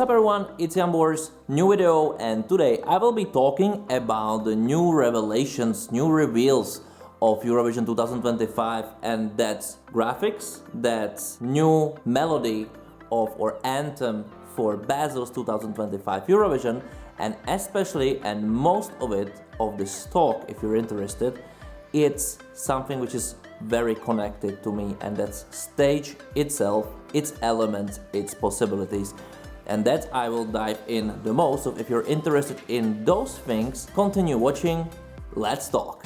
What's up everyone, it's Jan Bors, new video, and today I will be talking about the new revelations, new reveals of Eurovision 2025, and that's graphics, that's new melody of or anthem for Basel's 2025 Eurovision, and especially and most of it, of this talk, if you're interested, it's something which is very connected to me, and that's stage itself, its elements, its possibilities. And that I will dive in the most. So if you're interested in those things, continue watching. Let's talk.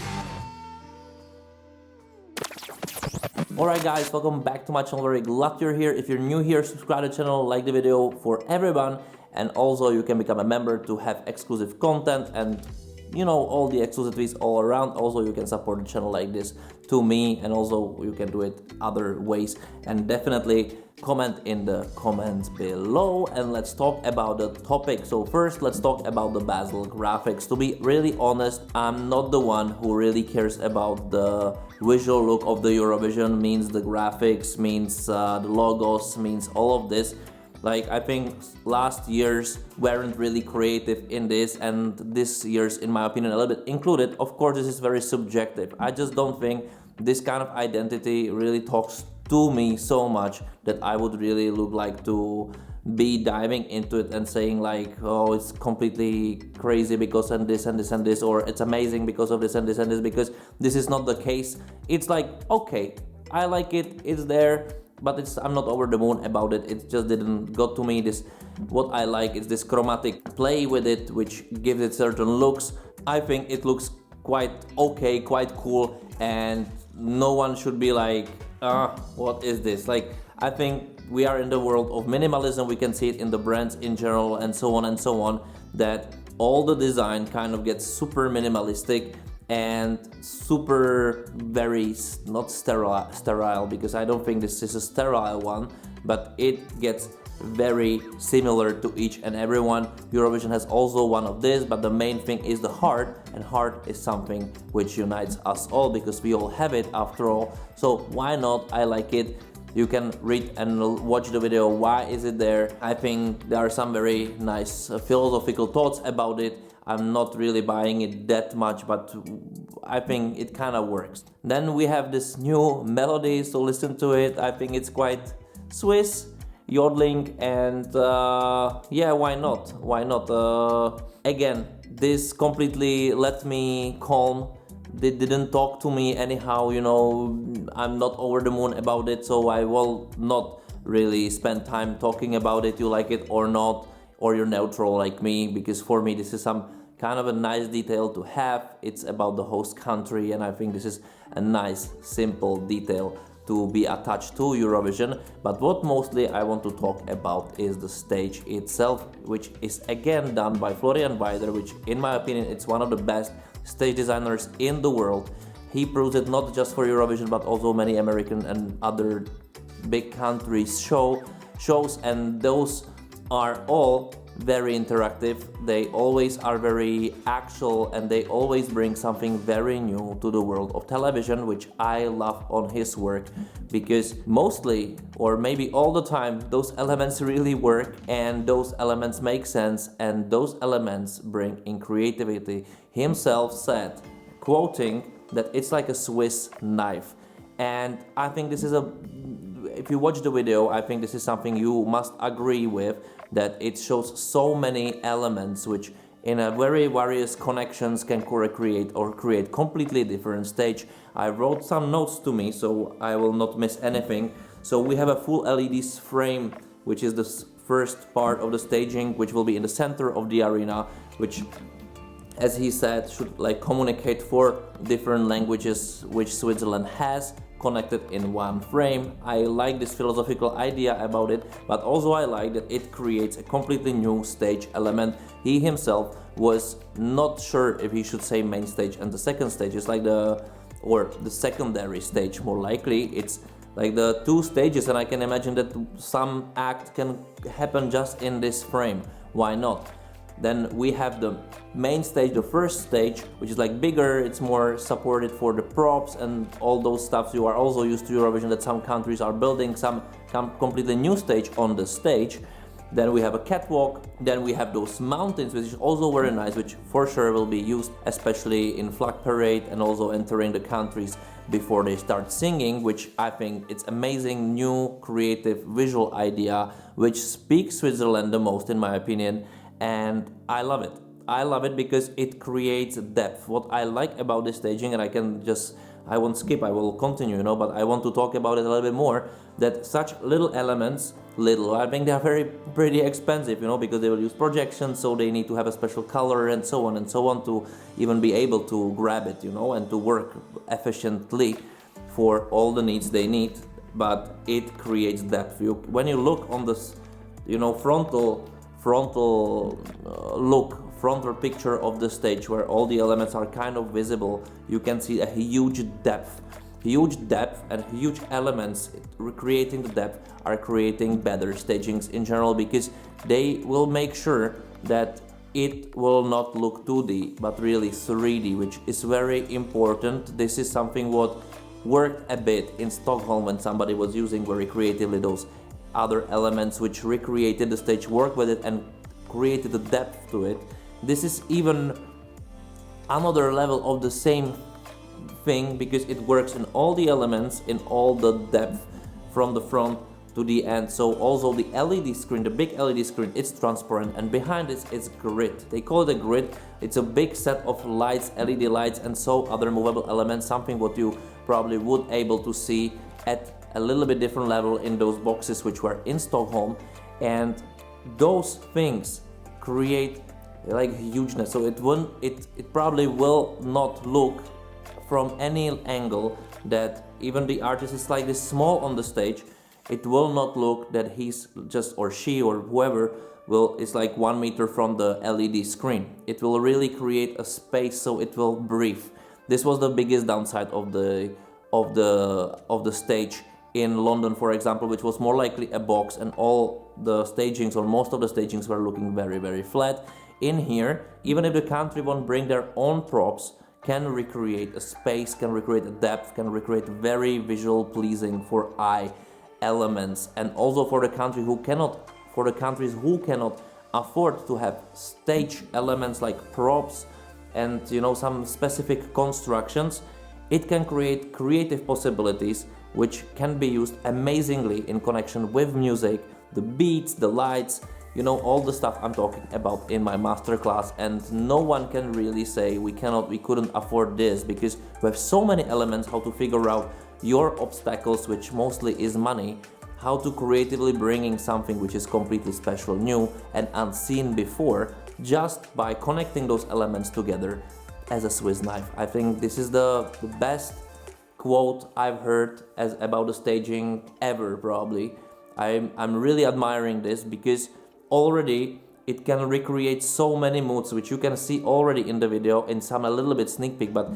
Alright guys, welcome back to my channel. Very glad you're here. If you're new here, subscribe to the channel, like the video for everyone, and also you can become a member to have exclusive content and all the exclusivities all around. Also you can support the channel like this to me, and also you can do it other ways, and definitely comment in the comments below and let's talk about the topic. So first, let's talk about the Basel graphics. To be really honest, I'm not the one who really cares about the visual look of the Eurovision, means the graphics, means the logos, means all of this. Like, I think last years weren't really creative in this, and this year's, in my opinion, a little bit included. Of course, this is very subjective. I just don't think this kind of identity really talks to me so much that I would really look like to be diving into it and saying like, oh, it's completely crazy because and this and this and this, or it's amazing because of this and this and this, because this is not the case. It's like, okay, I like it, it's there, but I'm not over the moon about it. It just didn't go to me. What I like is this chromatic play with it, which gives it certain looks. I think it looks quite okay, quite cool, and no one should be like, what is this? Like, I think we are in the world of minimalism. We can see it in the brands in general and so on, that all the design kind of gets super minimalistic and super very not sterile, because I don't think this is a sterile one, but it gets very similar to each and every one. Eurovision has also one of this, but the main thing is the heart, and heart is something which unites us all because we all have it after all. So why not? I like it. You can read and watch the video. Why is it there? I think there are some very nice philosophical thoughts about it. I'm not really buying it that much, but I think it kind of works. Then we have this new melody, so listen to it. I think it's quite Swiss, yodeling, and yeah, why not? Again, this completely let me calm. They didn't talk to me anyhow, I'm not over the moon about it, so I will not really spend time talking about it. You like it or not, or you're neutral like me, because for me this is some kind of a nice detail to have. It's about the host country, and I think this is a nice simple detail to be attached to Eurovision. But what mostly I want to talk about is the stage itself, which is again done by Florian Weider, which in my opinion it's one of the best stage designers in the world. He proves it not just for Eurovision but also many American and other big countries shows, and those are all very interactive. They always are very actual, and they always bring something very new to the world of television, which I love on his work, because mostly, or maybe all the time, those elements really work, and those elements make sense, and those elements bring in creativity. Himself said, quoting, that it's like a Swiss knife. And I think this is if you watch the video, I think this is something you must agree with, that it shows so many elements which in a very various connections can create completely different stage. I wrote some notes to me so I will not miss anything. So we have a full LEDs frame, which is the first part of the staging, which will be in the center of the arena, which, as he said, should like communicate 4 different languages which Switzerland has, connected in one frame. I like this philosophical idea about it, but also I like that it creates a completely new stage element. He himself was not sure if he should say main stage and the second stage. It's like the secondary stage, more likely. It's like the 2 stages, and I can imagine that some act can happen just in this frame. Why not? Then we have the main stage, the first stage, which is like bigger. It's more supported for the props and all those stuff. You are also used to Eurovision that some countries are building some completely new stage on the stage. Then we have a catwalk, then we have those mountains, which is also very nice, which for sure will be used especially in flag parade and also entering the countries before they start singing, which I think it's amazing, new, creative, visual idea, which speaks Switzerland the most in my opinion, and I love it. I love it because it creates depth. What I like about this staging, and I won't skip, I will continue, but I want to talk about it a little bit more, that such little elements, I think they are pretty expensive, because they will use projections, so they need to have a special color and so on to even be able to grab it, and to work efficiently for all the needs they need, but it creates depth. When you look on this, frontal picture of the stage where all the elements are kind of visible, you can see a huge depth and huge elements recreating the depth are creating better stagings in general, because they will make sure that it will not look 2D but really 3D, which is very important. This is something what worked a bit in Stockholm when somebody was using very creatively those other elements which recreated the stage, worked with it and created the depth to it. This is even another level of the same thing, because it works in all the elements, in all the depth from the front to the end. So also the LED screen, the big LED screen, it's transparent, and behind it it's grid. They call it a grid. It's a big set of lights, LED lights, and so other movable elements, something what you probably would able to see at a little bit different level in those boxes which were in Stockholm, and those things create like hugeness. So it probably will not look from any angle that even the artist is like this small on the stage, it will not look that he's just, or she or whoever is like 1 meter from the LED screen. It will really create a space, so it will breathe. This was the biggest downside of the stage in London, for example, which was more likely a box, and all the stagings, or most of the stagings, were looking very, very flat. In here, even if the country won't bring their own props, can recreate a space, can recreate a depth, can recreate very visual pleasing for eye elements. And also for the countries who cannot afford to have stage elements like props and some specific constructions, it can create creative possibilities which can be used amazingly in connection with music, the beats, the lights, all the stuff I'm talking about in my masterclass. And no one can really say we couldn't afford this, because we have so many elements how to figure out your obstacles, which mostly is money, how to creatively bringing something which is completely special, new and unseen before, just by connecting those elements together as a Swiss knife. I think this is the best quote I've heard about the staging ever, probably. I'm really admiring this, because already it can recreate so many moods, which you can see already in the video in some a little bit sneak peek. But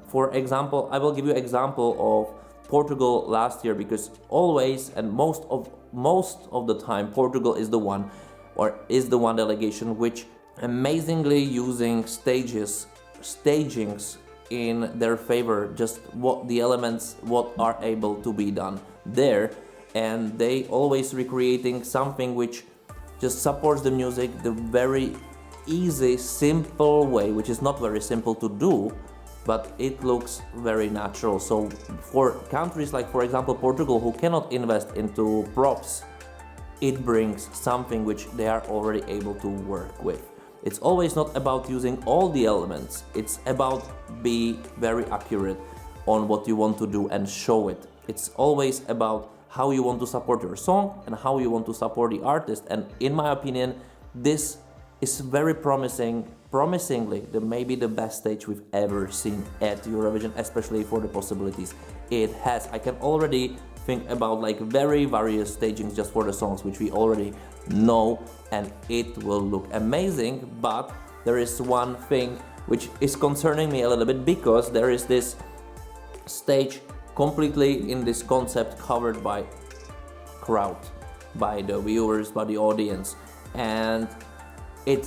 for example, I will give you example of Portugal last year, because always and most of the time Portugal is the one delegation which amazingly using stagings in their favor, just what the elements what are able to be done there, and they always recreating something which just supports the music the very easy, simple way, which is not very simple to do, but it looks very natural. So for countries like, for example, Portugal, who cannot invest into props, it brings something which they are already able to work with. It's always not about using all the elements, it's about be very accurate on what you want to do and show it. It's always about how you want to support your song and how you want to support the artist. And in my opinion, this is very promisingly maybe the best stage we've ever seen at Eurovision, especially for the possibilities it has. I can already think about like very various stagings just for the songs which we already know, and it will look amazing. But there is one thing which is concerning me a little bit, because there is this stage completely in this concept covered by crowd, by the viewers, by the audience, and it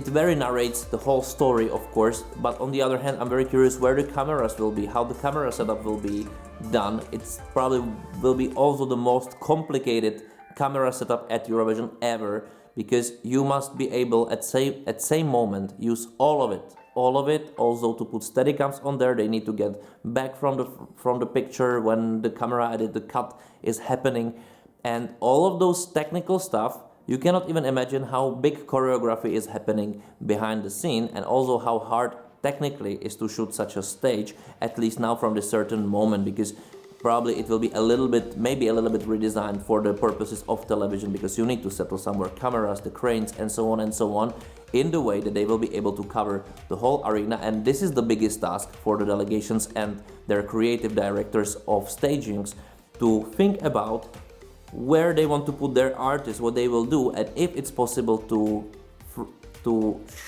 very narrates the whole story, of course. But on the other hand, I'm very curious where the cameras will be, how the camera setup will be done. It's probably will be also the most complicated camera setup at Eurovision ever, because you must be able at same moment use all of it. Also to put Steadicams on there, they need to get back from the picture when the camera edit, the cut is happening, and all of those technical stuff. You cannot even imagine how big choreography is happening behind the scene, and also how hard technically is to shoot such a stage, at least now from this certain moment, because probably it will be maybe a little bit redesigned for the purposes of television, because you need to settle somewhere cameras, the cranes, and so on, in the way that they will be able to cover the whole arena. And this is the biggest task for the delegations and their creative directors of stagings, to think about where they want to put their artists, what they will do, and if it's possible to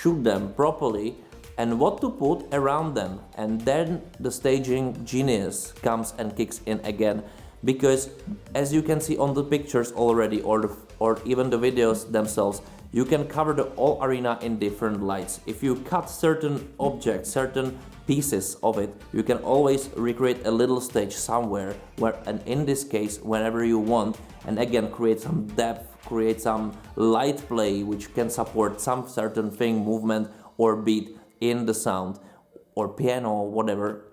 shoot them properly, and what to put around them. And then the staging genius comes and kicks in again, because as you can see on the pictures already, or even the videos themselves, you can cover the whole arena in different lights. If you cut certain objects, certain pieces of it, you can always recreate a little stage somewhere, and in this case, whenever you want, and again create some depth, create some light play which can support some certain thing, movement or beat in the sound or piano or whatever,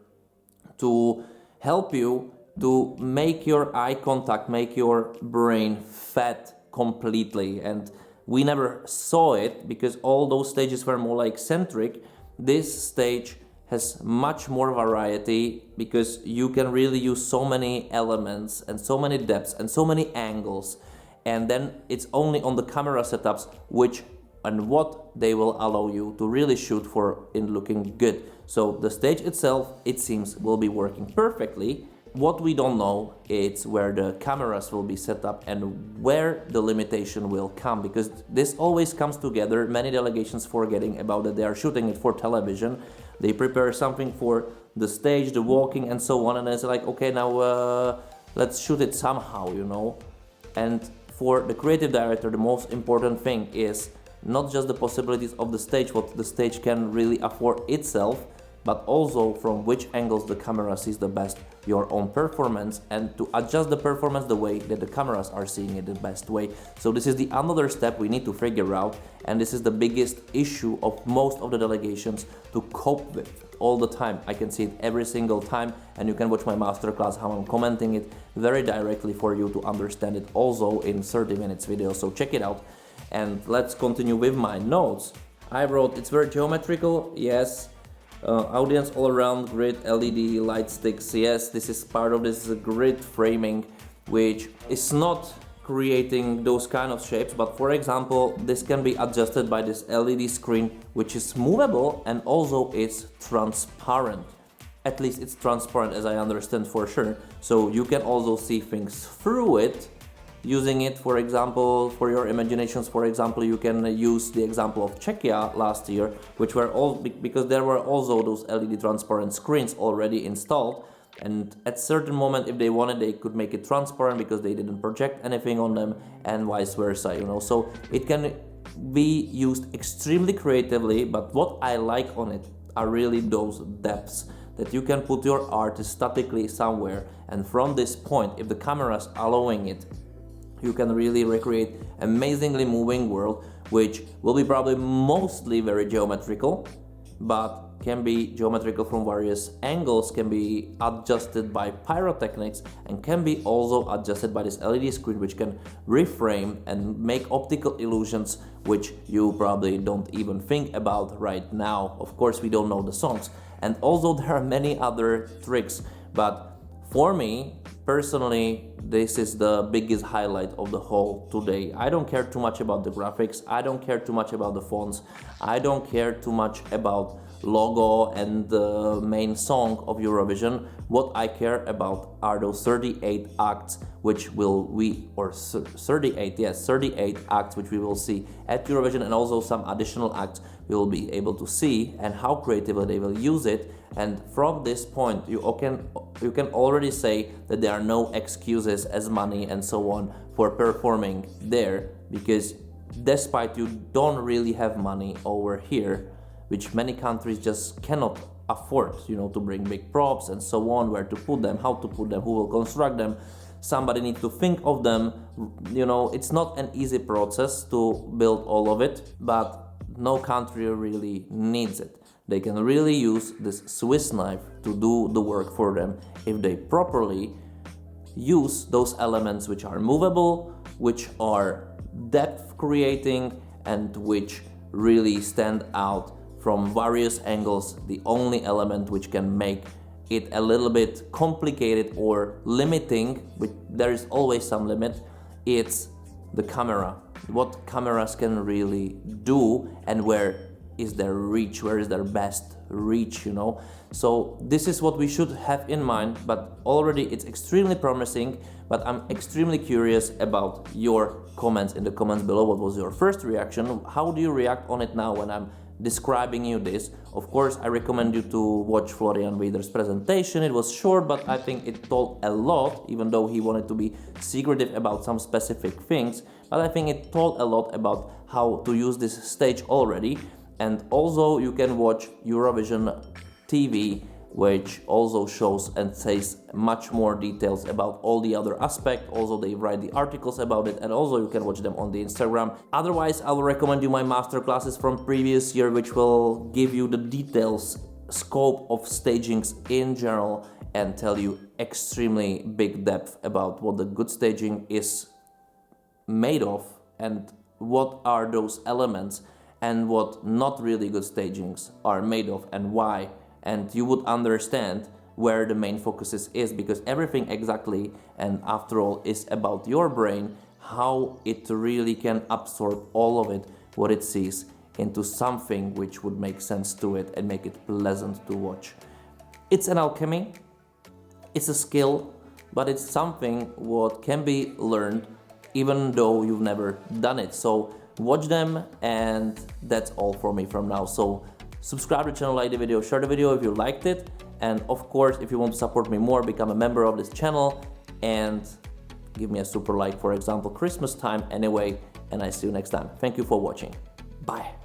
to help you to make your eye contact, make your brain fat completely. And we never saw it because all those stages were more like centric. This stage has much more variety, because you can really use so many elements and so many depths and so many angles, and then it's only on the camera setups which and what they will allow you to really shoot for in looking good. So the stage itself, it seems, will be working perfectly. What we don't know is where the cameras will be set up and where the limitation will come, because this always comes together. Many delegations forgetting about that they are shooting it for television. They prepare something for the stage, the walking and so on, and it's like, okay, now let's shoot it somehow, you know. And for the creative director, the most important thing is not just the possibilities of the stage, what the stage can really afford itself, but also from which angles the camera sees the best your own performance, and to adjust the performance the way that the cameras are seeing it the best way. So this is the another step we need to figure out, and this is the biggest issue of most of the delegations to cope with all the time. I can see it every single time, and you can watch my masterclass how I'm commenting it very directly for you to understand it also in 30 minutes video, so check it out. And let's continue with my notes. I wrote, it's very geometrical, yes. Audience all around, grid, LED, light sticks, yes, this is part of this grid framing, which is not creating those kind of shapes, but for example, this can be adjusted by this LED screen, which is movable and also is transparent. At least it's transparent, as I understand for sure, so you can also see things through it. Using it, for example, for your imaginations, for example, you can use the example of Czechia last year, which were all, because there were also those LED transparent screens already installed, and at certain moment, if they wanted, they could make it transparent because they didn't project anything on them, and vice versa, you know. So it can be used extremely creatively, but what I like on it are really those depths, that you can put your artist statically somewhere, and from this point, if the camera's allowing it, you can really recreate amazingly moving world, which will be probably mostly very geometrical, but can be geometrical from various angles, can be adjusted by pyrotechnics, and can be also adjusted by this LED screen, which can reframe and make optical illusions, which you probably don't even think about right now. Of course, we don't know the songs. And also there are many other tricks, but for me, personally, this is the biggest highlight of the whole today. I don't care too much about the graphics, I don't care too much about the fonts, I don't care too much about logo and the main song of Eurovision. What I care about are those 38 acts which 38 acts which we will see at Eurovision, and also some additional acts we will be able to see, and how creatively they will use it. And from this point, you can already say that there are no excuses as money and so on for performing there, because despite you don't really have money over here, which many countries just cannot afford, you know, to bring big props and so on, where to put them, how to put them, who will construct them. somebody needs to think of them. You know, it's not an easy process to build all of it, but no country really needs it. They can really use this Swiss knife to do the work for them if they properly use those elements which are movable, which are depth creating, and which really stand out from various angles. The only element which can make it a little bit complicated or limiting, which there is always some limit, it's the camera. What cameras can really do, and where is their reach, where is their best reach, you know. So this is what we should have in mind, but already it's extremely promising. But I'm extremely curious about your comments in the comments below. What was your first reaction? How do you react on it now when I'm describing you this? Of course, I recommend you to watch Florian Weider's presentation. It was short, but I think it told a lot, even though he wanted to be secretive about some specific things. But I think it told a lot about how to use this stage already. And also you can watch Eurovision TV, which also shows and says much more details about all the other aspects. Also, they write the articles about it, and also you can watch them on the Instagram. Otherwise, I will recommend you my masterclasses from previous year, which will give you the details, scope of stagings in general, and tell you extremely big depth about what the good staging is made of, and what are those elements, and what not really good stagings are made of, and why. And you would understand where the main focus is, because everything exactly, and after all, is about your brain, how it really can absorb all of it, what it sees, into something which would make sense to it and make it pleasant to watch. It's an alchemy, it's a skill, but it's something what can be learned even though you've never done it. So watch them, and that's all for me from now. So subscribe to the channel, like the video, share the video if you liked it, and of course, if you want to support me more, become a member of this channel and give me a super like, for example, Christmas time anyway, and I see you next time. Thank you for watching. Bye.